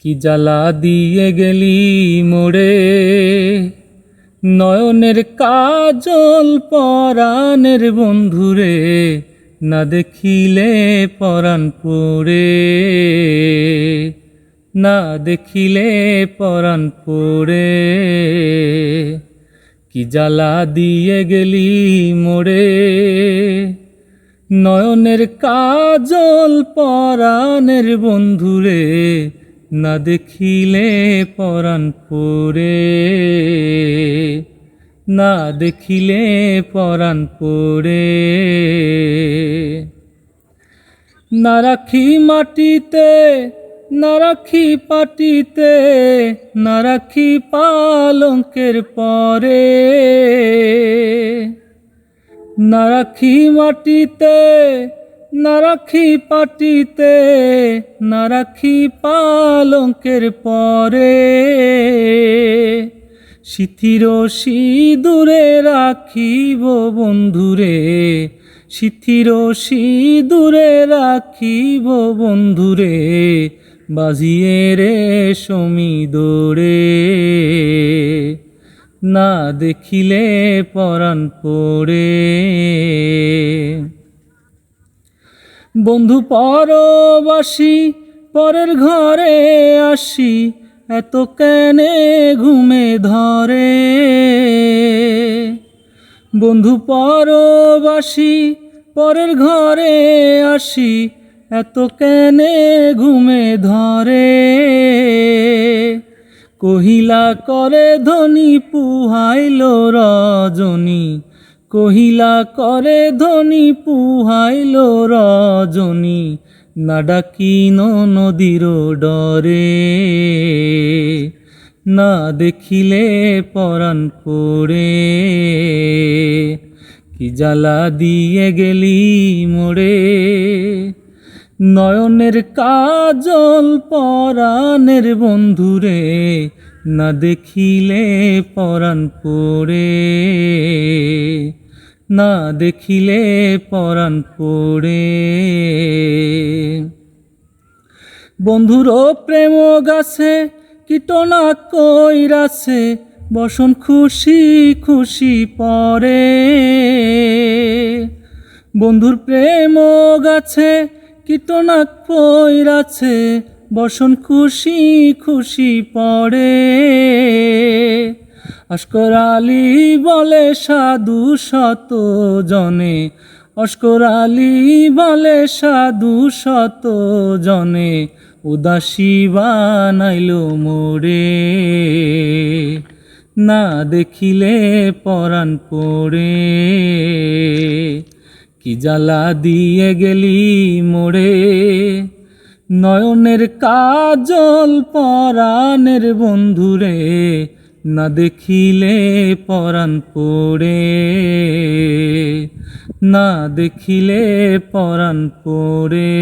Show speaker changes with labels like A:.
A: কি জ্বালা দিয়ে গেলি মোরে, নয়নের কাজল পরাণের বন্ধুরে, না দেখিলে পরাণ পড়ে, না দেখিলে পরাণ পড়ে। কি জ্বালা দিয়ে গেলি মোরে, নয়নের কাজল পরাণের বন্ধুরে, না দেখিলে পরাণ পড়ে, না দেখিলে পরাণ পড়ে। না রাখি মাটিতে, না রাখি পাটিতে, না রাখি পালঙ্কের পরে, না রাখি মাটিতে, না রাখি পাটিতে, না রাখি পালঙ্কের পরে। সিথির সিঁদুরে রাখিব বন্ধুরে, সিথির সিঁদুরে রাখিব বন্ধুরে, বাজিয়ে রেশমি দোরে, না দেখিলে পরাণ পড়ে। বন্ধু পরবাসী পরের ঘরে আসি, এত কেনে ঘুমে ধরে। বন্ধু পরবাসী পরের ঘরে আসি, এত কেনে ঘুমে ধরে। কহিলা করে ধনী পুহাইল রজনী, কহিলা করে ধনী পুহাইল রজনী, না ডাকিন নদীর ডরে, না দেখিলে পরাণ পড়ে। কি জ্বালা দিয়ে গেলি মোরে, নয়নের কাজল পরাণের বন্ধুরে, না দেখিলে পরাণ পড়ে, না দেখিলে পরাণ পড়ে। বন্ধুর প্রেম গাছে কীটনা কইরাছে, বসন খুশি খুশি পরে। বন্ধুর প্রেম গাছে কীটনা কইরাছে, বসন খুশি খুশি পড়ে। অস্কর আলী বলে সাধু শত জনে, অস্কর আলী বলে সাধু শত জনে, উদাসী বানাইল মোরে, না দেখিলে পরাণ পড়ে। কি জ্বালা দিয়ে গেলি মোরে, নয়নের কাজল পরাণের বন্ধুরে, না দেখিলে পরাণ পড়ে, না দেখিলে পরাণ পড়ে।